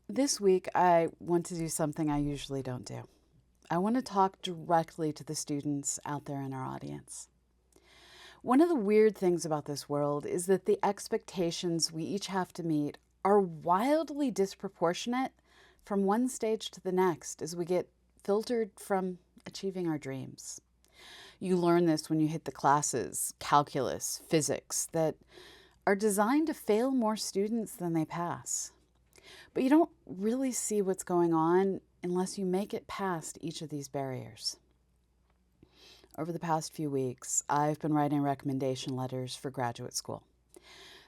This week, I want to do something I usually don't do. I want to talk directly to the students out there in our audience. One of the weird things about this world is that the expectations we each have to meet are wildly disproportionate from one stage to the next as we get filtered from achieving our dreams. You learn this when you hit the classes, calculus, physics, that are designed to fail more students than they pass. But you don't really see what's going on unless you make it past each of these barriers. Over the past few weeks, I've been writing recommendation letters for graduate school.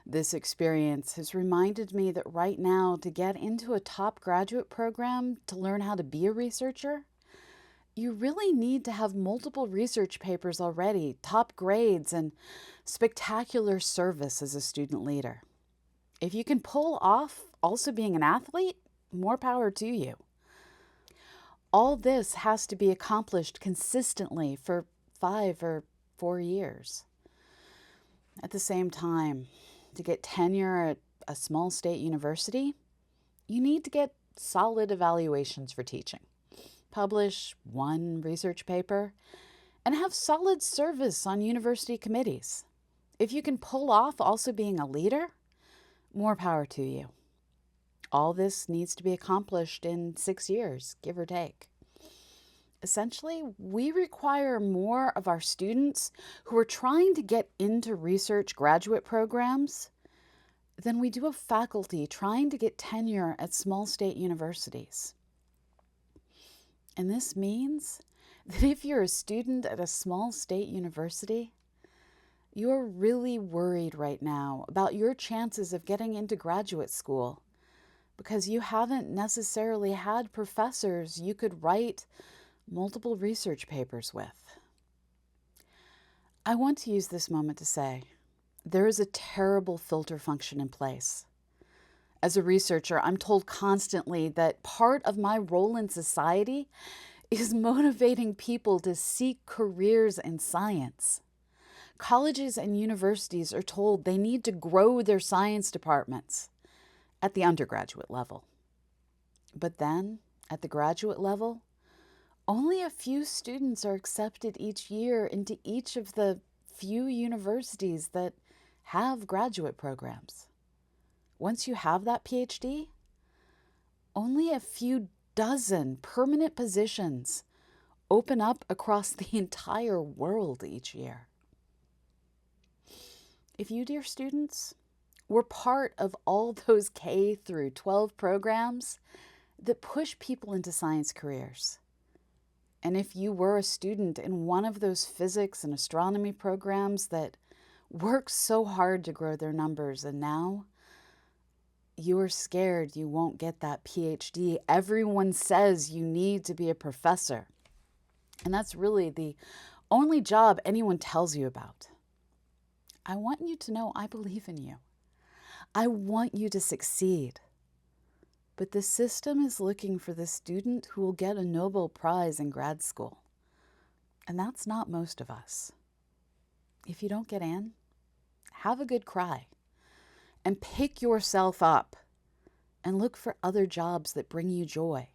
This experience has reminded me that right now, to get into a top graduate program to learn how to be a researcher, you really need to have multiple research papers already, top grades, and spectacular service as a student leader. If you can pull off also being an athlete, more power to you. All this has to be accomplished consistently for 5 or 4 years. At the same time, to get tenure at a small state university, you need to get solid evaluations for teaching, publish one research paper, and have solid service on university committees. If you can pull off also being a leader, more power to you. All this needs to be accomplished in 6 years, give or take. Essentially, we require more of our students who are trying to get into research graduate programs than we do of faculty trying to get tenure at small state universities. And this means that if you're a student at a small state university, you're really worried right now about your chances of getting into graduate school because you haven't necessarily had professors you could write multiple research papers with. I want to use this moment to say there is a terrible filter function in place. As a researcher, I'm told constantly that part of my role in society is motivating people to seek careers in science. Colleges and universities are told they need to grow their science departments at the undergraduate level. But then, at the graduate level, only a few students are accepted each year into each of the few universities that have graduate programs. Once you have that PhD, only a few dozen permanent positions open up across the entire world each year. If you, dear students, were part of all those K through 12 programs that push people into science careers, and if you were a student in one of those physics and astronomy programs that work so hard to grow their numbers, and now you're scared you won't get that PhD everyone says you need to be a professor, and that's really the only job anyone tells you about, I want you to know I believe in you. I want you to succeed. But the system is looking for the student who will get a Nobel Prize in grad school. And that's not most of us. If you don't get in, have a good cry and pick yourself up and look for other jobs that bring you joy.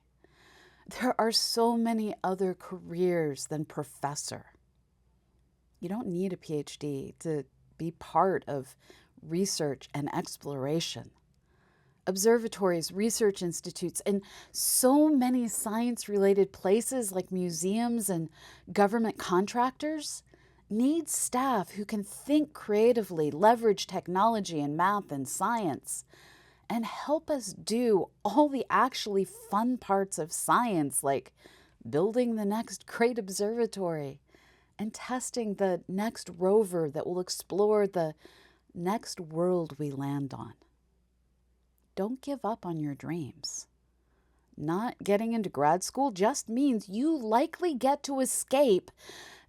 There are so many other careers than professor. You don't need a PhD to be part of research and exploration. Observatories, research institutes, and so many science-related places like museums and government contractors need staff who can think creatively, leverage technology and math and science, and help us do all the actually fun parts of science, like building the next great observatory and testing the next rover that will explore the next world we land on. Don't give up on your dreams. Not getting into grad school just means you likely get to escape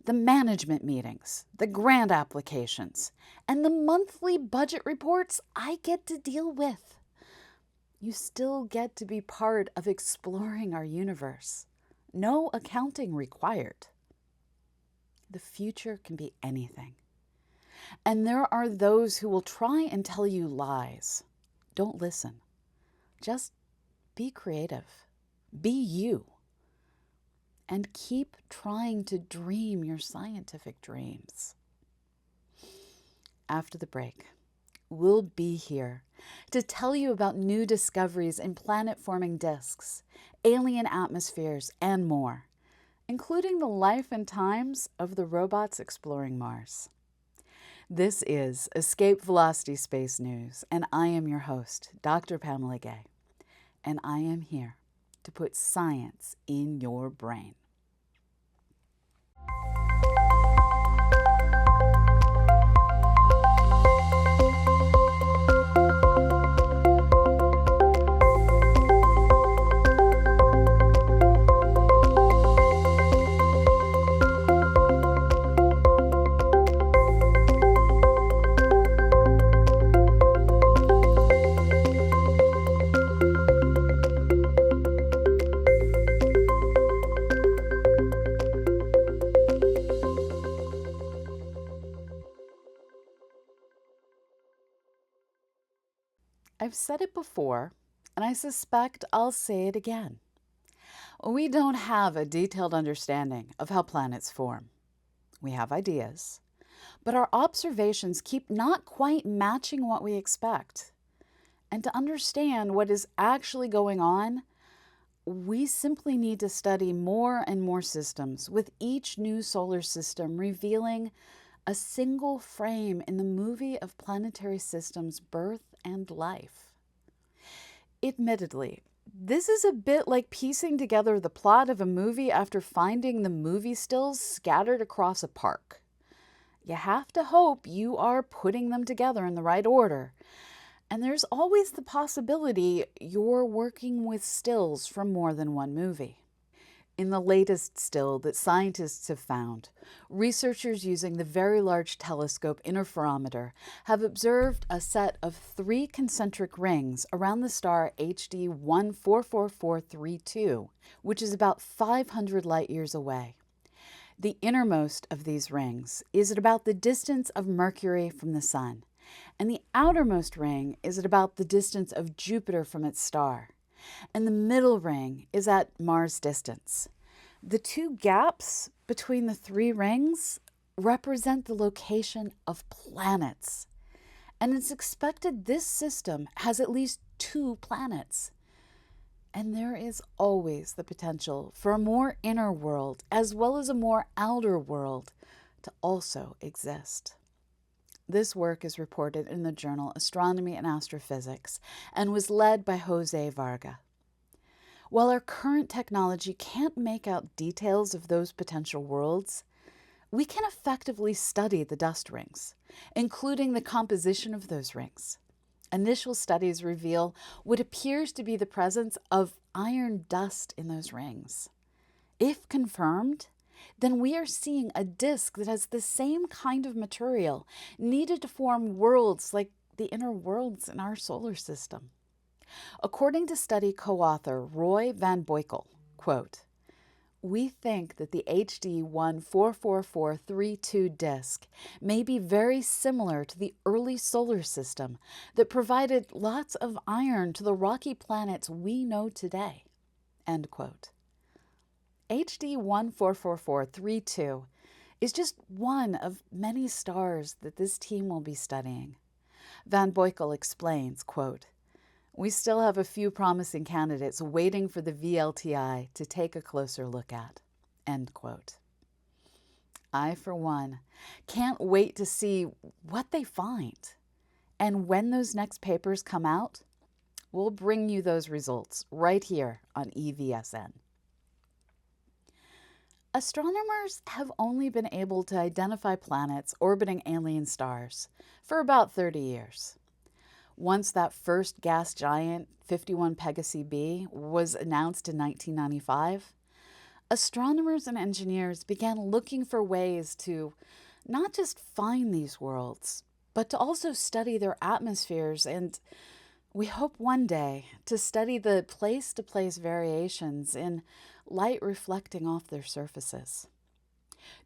the management meetings, the grant applications, and the monthly budget reports I get to deal with. You still get to be part of exploring our universe. No accounting required. The future can be anything. And there are those who will try and tell you lies. Don't listen. Just be creative, be you, and keep trying to dream your scientific dreams. After the break, we'll be here to tell you about new discoveries in planet-forming disks, alien atmospheres, and more, including the life and times of the robots exploring Mars. This is Escape Velocity Space News, and I am your host, Dr. Pamela Gay, and I am here to put science in your brain. I've said it before, and I suspect I'll say it again. We don't have a detailed understanding of how planets form. We have ideas, but our observations keep not quite matching what we expect. And to understand what is actually going on, we simply need to study more and more systems, with each new solar system revealing a single frame in the movie of planetary systems' birth and life. Admittedly, this is a bit like piecing together the plot of a movie after finding the movie stills scattered across a park. You have to hope you are putting them together in the right order, and there's always the possibility you're working with stills from more than one movie. In the latest still that scientists have found, researchers using the Very Large Telescope Interferometer have observed a set of 3 concentric rings around the star HD 144432, which is about 500 light-years away. The innermost of these rings is at about the distance of Mercury from the Sun, and the outermost ring is at about the distance of Jupiter from its star, and the middle ring is at Mars' distance. The 2 gaps between the 3 rings represent the location of planets, and it's expected this system has at least 2 planets. And there is always the potential for a more inner world as well as a more outer world to also exist. This work is reported in the journal Astronomy and Astrophysics and was led by Jose Varga. While our current technology can't make out details of those potential worlds, we can effectively study the dust rings, including the composition of those rings. Initial studies reveal what appears to be the presence of iron dust in those rings. If confirmed, then we are seeing a disk that has the same kind of material needed to form worlds like the inner worlds in our solar system. According to study co-author Roy Van Boykel, quote, "We think that the HD 144432 disk may be very similar to the early solar system that provided lots of iron to the rocky planets we know today." End quote. HD 144432 is just one of many stars that this team will be studying. Van Boykel explains, quote, "We still have a few promising candidates waiting for the VLTI to take a closer look at." End quote. I, for one, can't wait to see what they find. And when those next papers come out, we'll bring you those results right here on EVSN. Astronomers have only been able to identify planets orbiting alien stars for about 30 years. Once that first gas giant, 51 Pegasi b, was announced in 1995, astronomers and engineers began looking for ways to not just find these worlds, but to also study their atmospheres and, we hope one day, to study the place-to-place variations in light reflecting off their surfaces.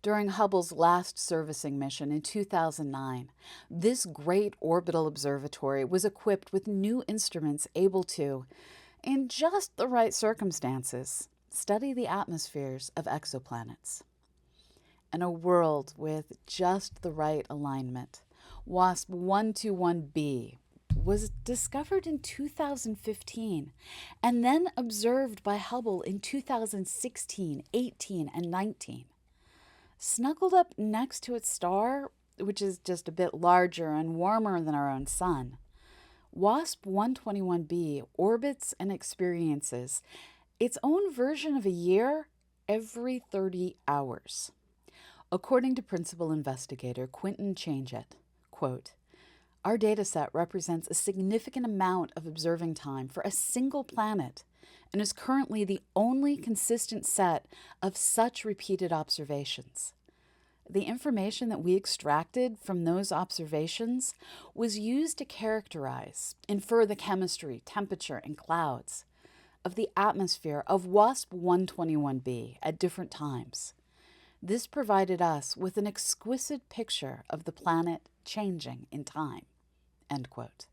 During Hubble's last servicing mission in 2009, this great orbital observatory was equipped with new instruments able to, In just the right circumstances, study the atmospheres of exoplanets. In a world with just the right alignment, WASP 121b was discovered in 2015 and then observed by Hubble in 2016, 18, and 19. Snuggled up next to its star, which is just a bit larger and warmer than our own sun, WASP 121b orbits and experiences its own version of a year every 30 hours. According to principal investigator Quentin Changett, quote, "Our dataset represents a significant amount of observing time for a single planet and is currently the only consistent set of such repeated observations. The information that we extracted from those observations was used to infer the chemistry, temperature, and clouds of the atmosphere of WASP 121b at different times. This provided us with an exquisite picture of the planet changing in time." End quote.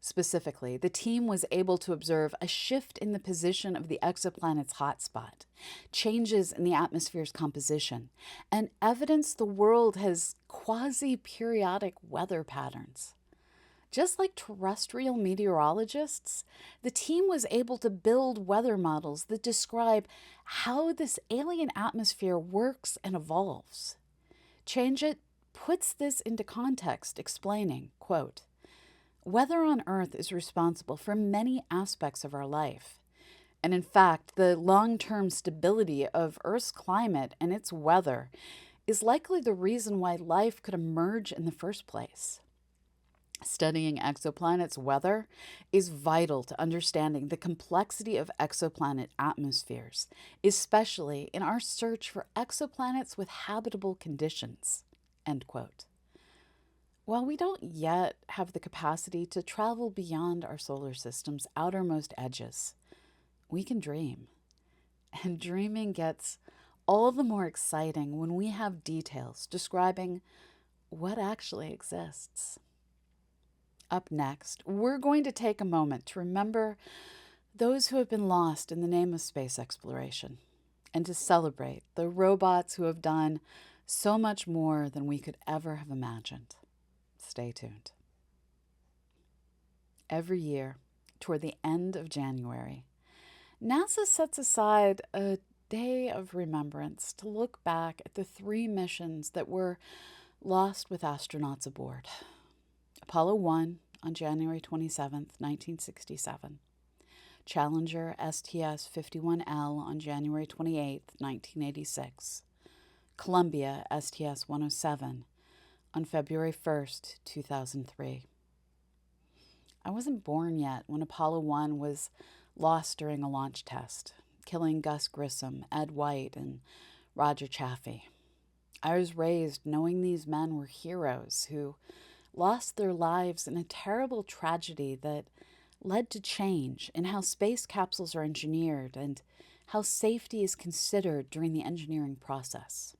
Specifically, the team was able to observe a shift in the position of the exoplanet's hotspot, changes in the atmosphere's composition, and evidence the world has quasi-periodic weather patterns. Just like terrestrial meteorologists, the team was able to build weather models that describe how this alien atmosphere works and evolves. Changeit puts this into context, explaining, quote, "Weather on Earth is responsible for many aspects of our life. And in fact, the long-term stability of Earth's climate and its weather is likely the reason why life could emerge in the first place. Studying exoplanets' weather is vital to understanding the complexity of exoplanet atmospheres, especially in our search for exoplanets with habitable conditions." End quote. While we don't yet have the capacity to travel beyond our solar system's outermost edges, we can dream. And dreaming gets all the more exciting when we have details describing what actually exists. Up next, we're going to take a moment to remember those who have been lost in the name of space exploration and to celebrate the robots who have done so much more than we could ever have imagined. Stay tuned. Every year, toward the end of January, NASA sets aside a day of remembrance to look back at the 3 missions that were lost with astronauts aboard. Apollo 1 on January 27, 1967. Challenger STS-51L on January 28, 1986. Columbia STS-107 on February 1st, 2003. I wasn't born yet when Apollo 1 was lost during a launch test, killing Gus Grissom, Ed White, and Roger Chaffee. I was raised knowing these men were heroes who lost their lives in a terrible tragedy that led to change in how space capsules are engineered and how safety is considered during the engineering process.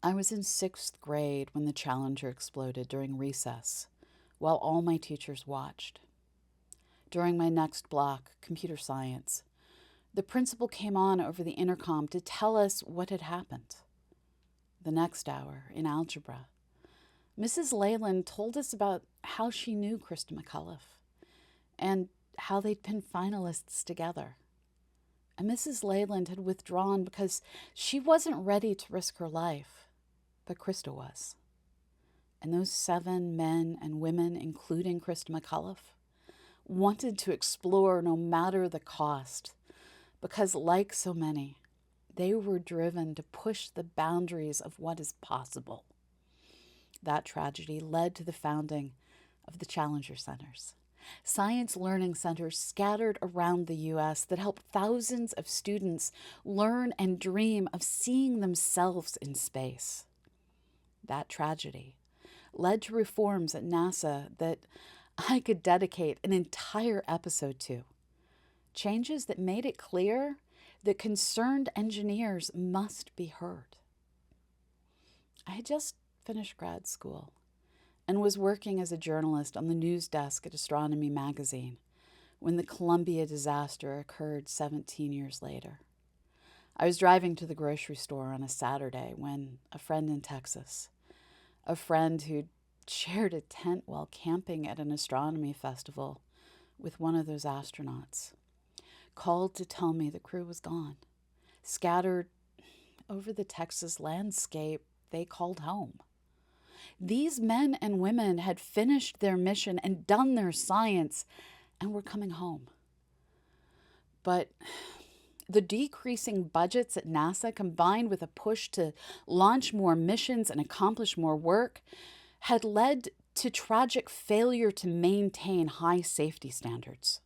I was in 6th grade when the Challenger exploded during recess, while all my teachers watched. During my next block, computer science, the principal came on over the intercom to tell us what had happened. The next hour, in algebra, Mrs. Leyland told us about how she knew Krista McCullough and how they'd been finalists together. And Mrs. Leyland had withdrawn because she wasn't ready to risk her life, but Krista was. And those 7 men and women, including Krista McCullough, wanted to explore no matter the cost because, like so many, they were driven to push the boundaries of what is possible. That tragedy led to the founding of the Challenger Centers, science learning centers scattered around the U.S. that help thousands of students learn and dream of seeing themselves in space. That tragedy led to reforms at NASA that I could dedicate an entire episode to. Changes that made it clear that concerned engineers must be heard. I had just finished grad school and was working as a journalist on the news desk at Astronomy magazine when the Columbia disaster occurred 17 years later. I was driving to the grocery store on a Saturday when a friend in Texas, a friend who'd shared a tent while camping at an astronomy festival with one of those astronauts, called to tell me the crew was gone, scattered over the Texas landscape they called home. These men and women had finished their mission and done their science and were coming home. But the decreasing budgets at NASA, combined with a push to launch more missions and accomplish more work, had led to tragic failure to maintain high safety standards.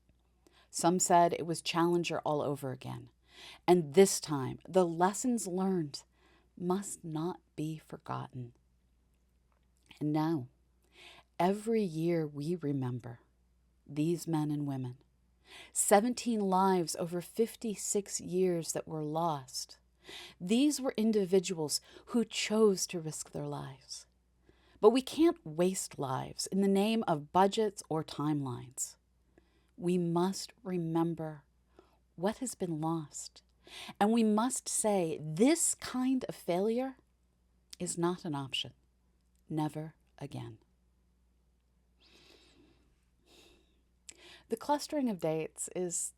Some said it was Challenger all over again. And this time, the lessons learned must not be forgotten. And now, every year we remember these men and women. 17 lives over 56 years that were lost. These were individuals who chose to risk their lives. But we can't waste lives in the name of budgets or timelines. We must remember what has been lost. And we must say this kind of failure is not an option. Never again. The clustering of dates is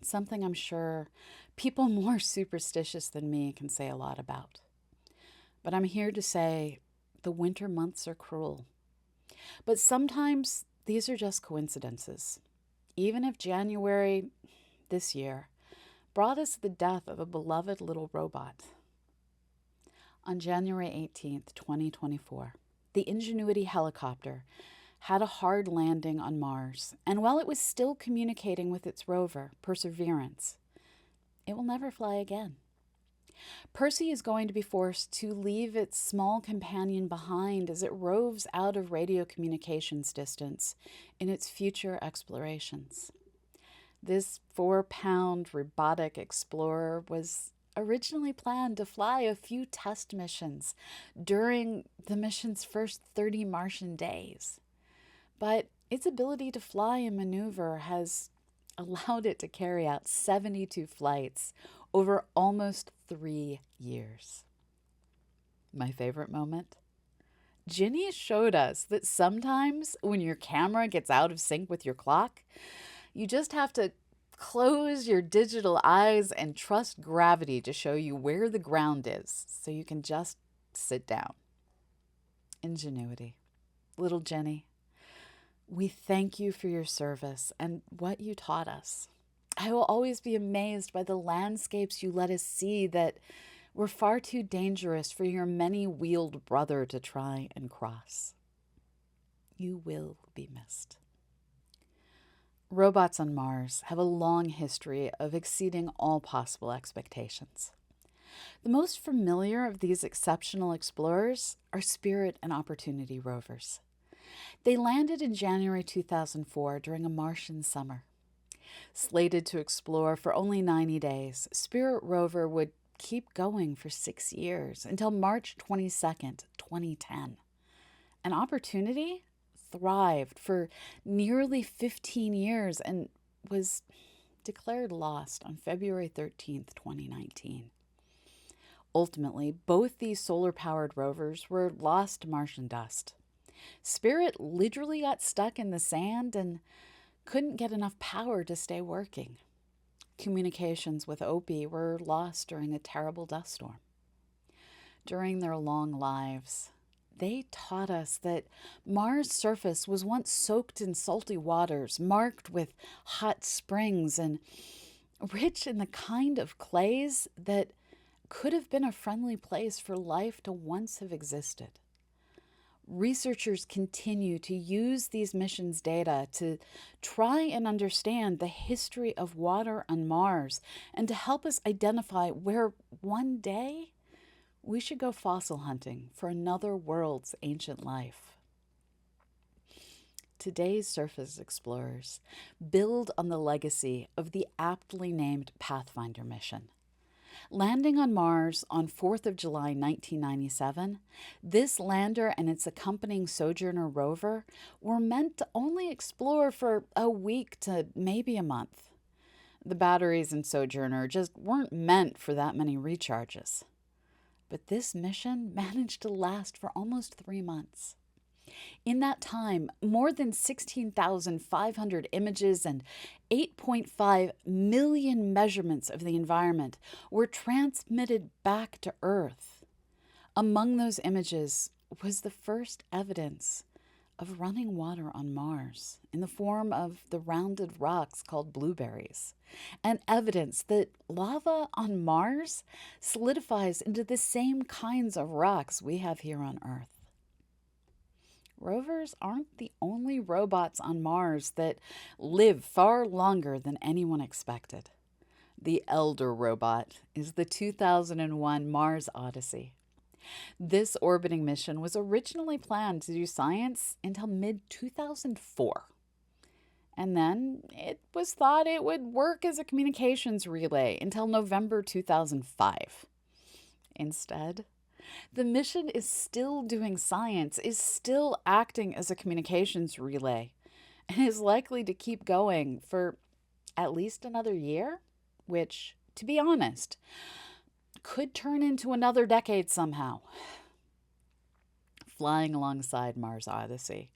something I'm sure people more superstitious than me can say a lot about. But I'm here to say the winter months are cruel. But sometimes these are just coincidences. Even if January this year brought us the death of a beloved little robot. On January 18th, 2024, the Ingenuity helicopter had a hard landing on Mars, and while it was still communicating with its rover, Perseverance, it will never fly again. Percy is going to be forced to leave its small companion behind as it roves out of radio communications distance in its future explorations. This 4-pound robotic explorer was originally planned to fly a few test missions during the mission's first 30 Martian days. But its ability to fly and maneuver has allowed it to carry out 72 flights over almost 3 years. My favorite moment? Ginny showed us that sometimes when your camera gets out of sync with your clock, you just have to close your digital eyes and trust gravity to show you where the ground is so you can just sit down. Ingenuity. Little Jenny, we thank you for your service and what you taught us. I will always be amazed by the landscapes you let us see that were far too dangerous for your many-wheeled brother to try and cross. You will be missed. Robots on Mars have a long history of exceeding all possible expectations. The most familiar of these exceptional explorers are Spirit and Opportunity rovers. They landed in January 2004 during a Martian summer. Slated to explore for only 90 days, Spirit rover would keep going for 6 years until March 22nd, 2010. An Opportunity thrived for nearly 15 years and was declared lost on February 13th, 2019. Ultimately, both these solar-powered rovers were lost to Martian dust. Spirit literally got stuck in the sand and couldn't get enough power to stay working. Communications with Opie were lost during a terrible dust storm. During their long lives, they taught us that Mars' surface was once soaked in salty waters, marked with hot springs, and rich in the kind of clays that could have been a friendly place for life to once have existed. Researchers continue to use these missions' data to try and understand the history of water on Mars and to help us identify where one day we should go fossil hunting for another world's ancient life. Today's surface explorers build on the legacy of the aptly named Pathfinder mission. Landing on Mars on 4th of July 1997, this lander and its accompanying Sojourner rover were meant to only explore for a week to maybe a month. The batteries in Sojourner just weren't meant for that many recharges. But this mission managed to last for almost 3 months. In that time, more than 16,500 images and 8.5 million measurements of the environment were transmitted back to Earth. Among those images was the first evidence of running water on Mars in the form of the rounded rocks called blueberries, and evidence that lava on Mars solidifies into the same kinds of rocks we have here on Earth. Rovers aren't the only robots on Mars that live far longer than anyone expected. The Elder robot is the 2001 Mars Odyssey. This orbiting mission was originally planned to do science until mid-2004. And then it was thought it would work as a communications relay until November 2005. Instead, the mission is still doing science, is still acting as a communications relay, and is likely to keep going for at least another year, which, to be honest, could turn into another decade somehow. Flying alongside Mars Odyssey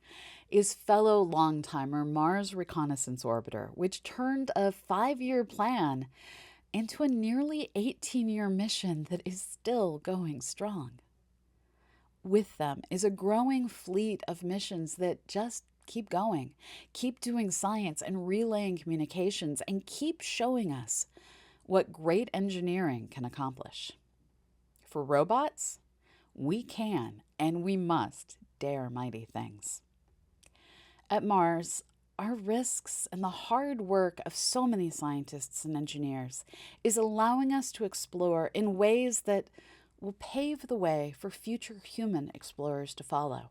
is fellow long-timer Mars Reconnaissance Orbiter, which turned a 5-year plan into a nearly 18-year mission that is still going strong. With them is a growing fleet of missions that just keep going, keep doing science and relaying communications, and keep showing us what great engineering can accomplish. For robots, we can and we must dare mighty things. At Mars, our risks and the hard work of so many scientists and engineers is allowing us to explore in ways that will pave the way for future human explorers to follow.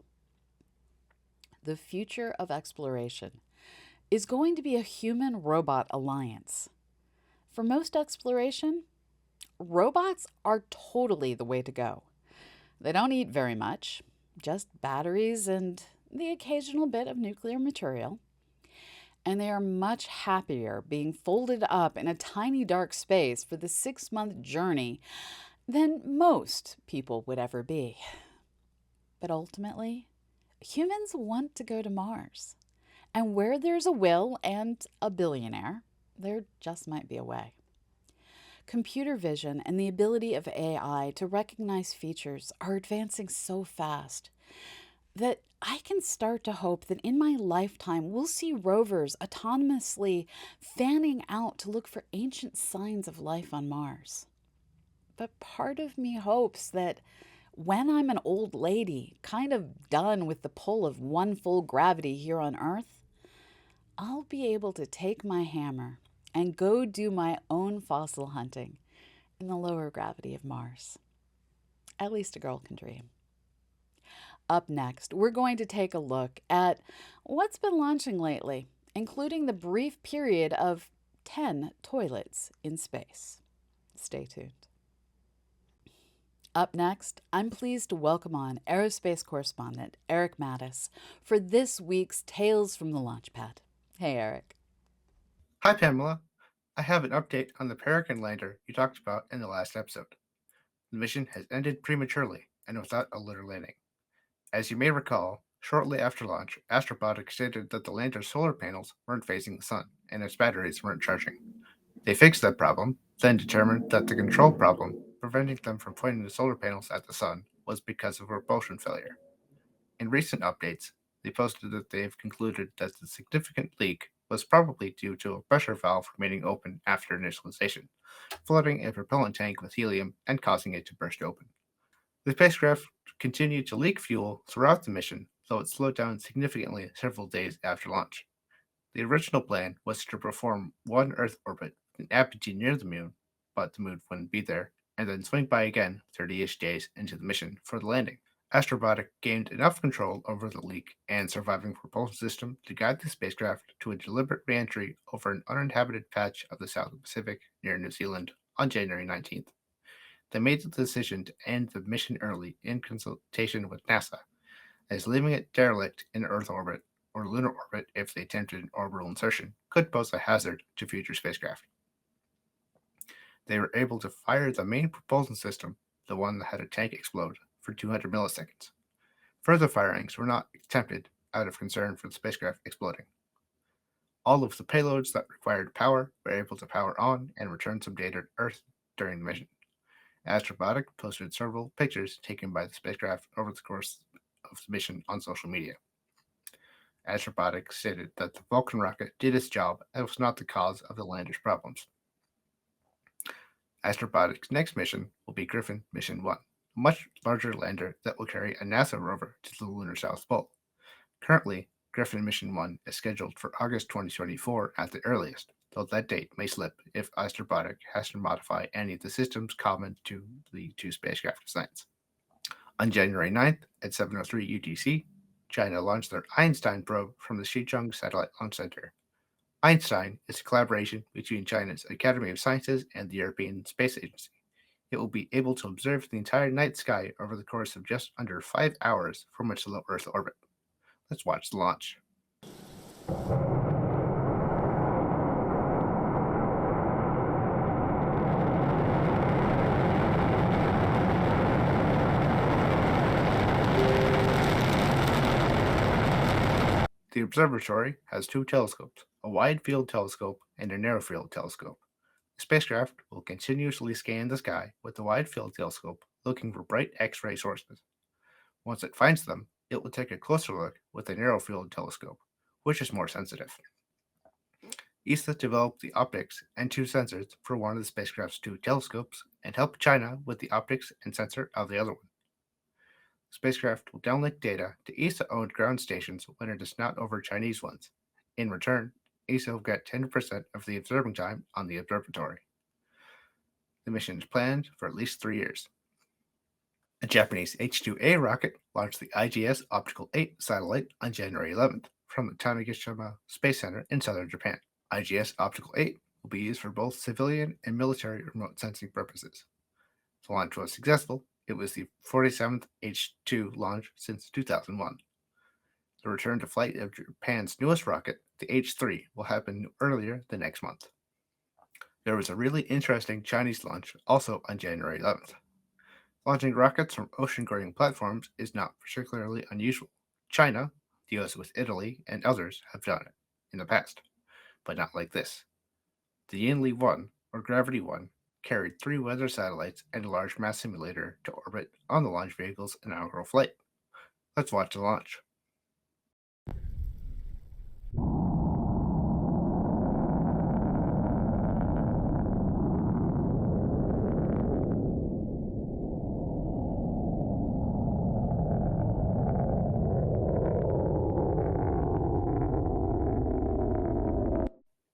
The future of exploration is going to be a human-robot alliance. For most exploration, robots are totally the way to go. They don't eat very much, just batteries and the occasional bit of nuclear material. And they are much happier being folded up in a tiny dark space for the 6-month journey than most people would ever be. But ultimately, humans want to go to Mars. And where there's a will and a billionaire, there just might be a way. Computer vision and the ability of AI to recognize features are advancing so fast that I can start to hope that in my lifetime we'll see rovers autonomously fanning out to look for ancient signs of life on Mars. But part of me hopes that when I'm an old lady, kind of done with the pull of one full gravity here on Earth, I'll be able to take my hammer and go do my own fossil hunting in the lower gravity of Mars. At least a girl can dream. Up next, we're going to take a look at what's been launching lately, including the brief period of 10 toilets in space. Stay tuned. Up next, I'm pleased to welcome on aerospace correspondent Erik Mattis for this week's Tales from the Launchpad. Hey, Erik. Hi, Pamela. I have an update on the Peregrine lander you talked about in the last episode. The mission has ended prematurely and without a lunar landing. As you may recall, shortly after launch, Astronaut stated that the lander's solar panels weren't facing the sun and its batteries weren't charging. They fixed that problem, then determined that the control problem, preventing them from pointing the solar panels at the sun, was because of a propulsion failure. In recent updates, they posted that they have concluded that the significant leak was probably due to a pressure valve remaining open after initialization, flooding a propellant tank with helium and causing it to burst open. The spacecraft continued to leak fuel throughout the mission, though it slowed down significantly several days after launch. The original plan was to perform one Earth orbit with an apogee near the Moon, but the Moon wouldn't be there, and then swing by again 30-ish days into the mission for the landing. Astrobotic gained enough control over the leak and surviving propulsion system to guide the spacecraft to a deliberate re-entry over an uninhabited patch of the South Pacific near New Zealand on January 19th. They made the decision to end the mission early in consultation with NASA, as leaving it derelict in Earth orbit or lunar orbit if they attempted an orbital insertion could pose a hazard to future spacecraft. They were able to fire the main propulsion system, the one that had a tank explode, for 200 milliseconds. Further firings were not attempted out of concern for the spacecraft exploding. All of the payloads that required power were able to power on and return some data to Earth during the mission. Astrobotic posted several pictures taken by the spacecraft over the course of the mission on social media. Astrobotic stated that the Vulcan rocket did its job and was not the cause of the lander's problems. Astrobotic's next mission will be Griffin Mission 1, a much larger lander that will carry a NASA rover to the lunar South Pole. Currently, Griffin Mission 1 is scheduled for August 2024 at the earliest, though that date may slip if Astrobotic has to modify any of the systems common to the two spacecraft designs. On January 9th at 7:03 UTC, China launched their Einstein probe from the Xichang Satellite Launch Center. Einstein is a collaboration between China's Academy of Sciences and the European Space Agency. It will be able to observe the entire night sky over the course of just under 5 hours from its low Earth orbit. Let's watch the launch. The observatory has two telescopes, a wide-field telescope and a narrow-field telescope. The spacecraft will continuously scan the sky with the wide-field telescope looking for bright X-ray sources. Once it finds them, it will take a closer look with the narrow-field telescope, which is more sensitive. ESA developed the optics and two sensors for one of the spacecraft's two telescopes and helped China with the optics and sensor of the other one. The spacecraft will downlink data to ESA-owned ground stations when it is not over Chinese ones. In return, ESA will get 10% of the observing time on the observatory. The mission is planned for at least 3 years. A Japanese H-2A rocket launched the IGS Optical 8 satellite on January 11th from the Tanegashima Space Center in southern Japan. IGS Optical 8 will be used for both civilian and military remote sensing purposes. The launch was successful. It was the 47th H-2 launch since 2001. The return to flight of Japan's newest rocket, the H-3, will happen earlier the next month. There was a really interesting Chinese launch also on January 11th. Launching rockets from ocean-going platforms is not particularly unusual. China, the US with Italy, and others have done it in the past, but not like this. The Yinli 1, or Gravity 1, carried 3 weather satellites and a large mass simulator to orbit on the launch vehicle's inaugural flight. Let's watch the launch.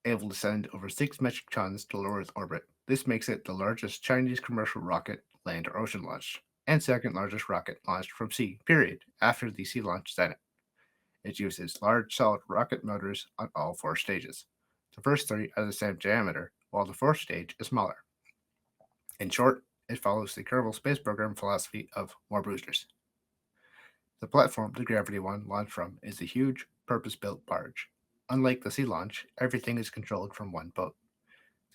Able to send over 6 metric tons to low Earth orbit. This makes it the largest Chinese commercial rocket, land or ocean launched, and second largest rocket launched from sea, period, after the sea launch Senate. It uses large solid rocket motors on all 4 stages. The first 3 are the same diameter, while the 4th stage is smaller. In short, it follows the Kerbal Space Program philosophy of more boosters. The platform the Gravity 1 launched from is a huge, purpose-built barge. Unlike the sea launch, everything is controlled from one boat.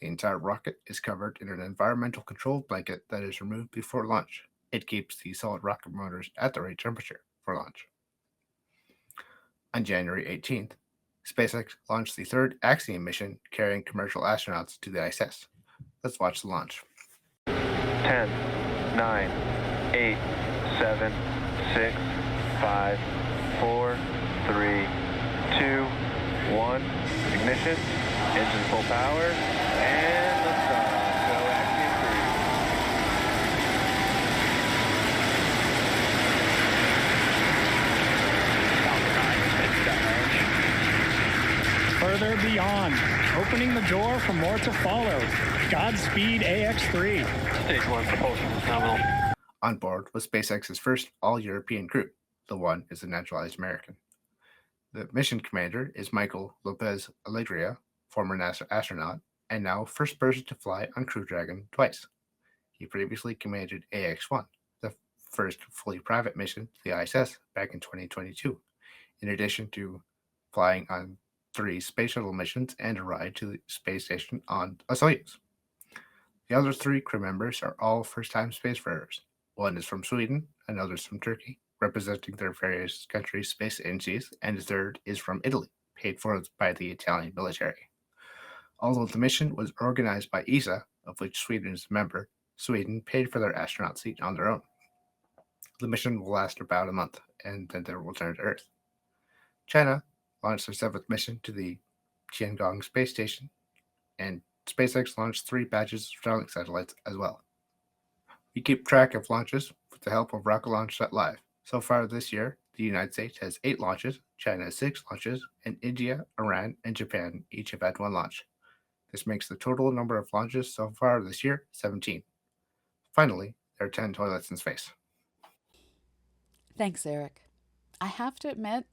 The entire rocket is covered in an environmental control blanket that is removed before launch. It keeps the solid rocket motors at the right temperature for launch. On January 18th, SpaceX launched the third Axiom mission carrying commercial astronauts to the ISS. Let's watch the launch. 10, 9, 8, 7, 6, 5, 4, 3, 2, 1, ignition, engine full power, and liftoff. Go Axiom 3. Further beyond, opening the door for more to follow. Godspeed AX3. Stage 1 propulsion is nominal. On board was SpaceX's first all-European crew. The one is a naturalized American. The mission commander is Michael Lopez Alegria, former NASA astronaut, and now first person to fly on Crew Dragon twice. He previously commanded AX-1, the first fully private mission to the ISS back in 2022, in addition to flying on 3 space shuttle missions and a ride to the space station on a Soyuz. The other 3 crew members are all first-time spacefarers. One is from Sweden, another is from Turkey, representing their various countries' space agencies, and the third is from Italy, paid for by the Italian military. Although the mission was organized by ESA, of which Sweden is a member, Sweden paid for their astronaut seat on their own. The mission will last about a month, and then they will return to Earth. China launched their 7th mission to the Tiangong space station, and SpaceX launched 3 batches of Starlink satellites as well. We keep track of launches with the help of Rocket Launch Live. So far this year, the United States has 8 launches, China has 6 launches, and India, Iran, and Japan each have had 1 launch. This makes the total number of launches so far this year 17. Finally, there are 10 toilets in space. Thanks, Erik. I have to admit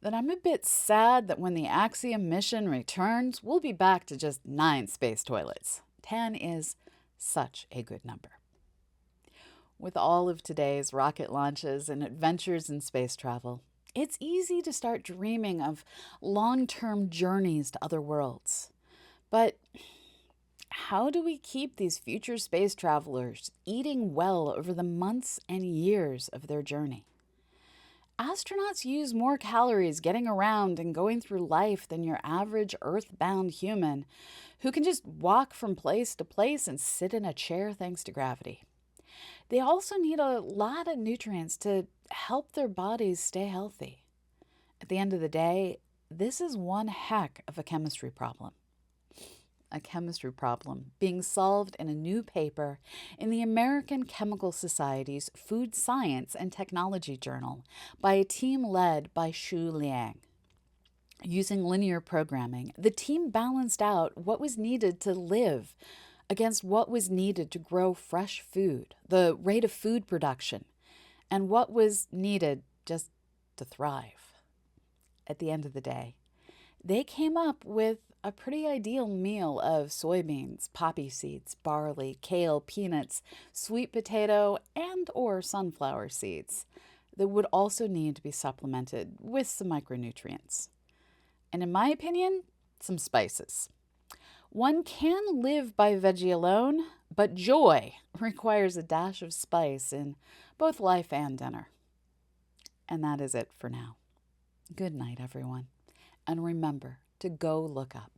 that I'm a bit sad that when the Axiom mission returns, we'll be back to just 9 space toilets. 10 is such a good number. With all of today's rocket launches and adventures in space travel, it's easy to start dreaming of long-term journeys to other worlds. But how do we keep these future space travelers eating well over the months and years of their journey? Astronauts use more calories getting around and going through life than your average earthbound human who can just walk from place to place and sit in a chair thanks to gravity. They also need a lot of nutrients to help their bodies stay healthy. At the end of the day, this is one heck of a chemistry problem. A chemistry problem being solved in a new paper in the American Chemical Society's Food Science and Technology Journal by a team led by Xu Liang. Using linear programming, the team balanced out what was needed to live against what was needed to grow fresh food, the rate of food production, and what was needed just to thrive. At the end of the day, they came up with a pretty ideal meal of soybeans, poppy seeds, barley, kale, peanuts, sweet potato, and or sunflower seeds that would also need to be supplemented with some micronutrients. And in my opinion, some spices. One can live by veggie alone, but joy requires a dash of spice in both life and dinner. And that is it for now. Good night, everyone. And remember to go look up.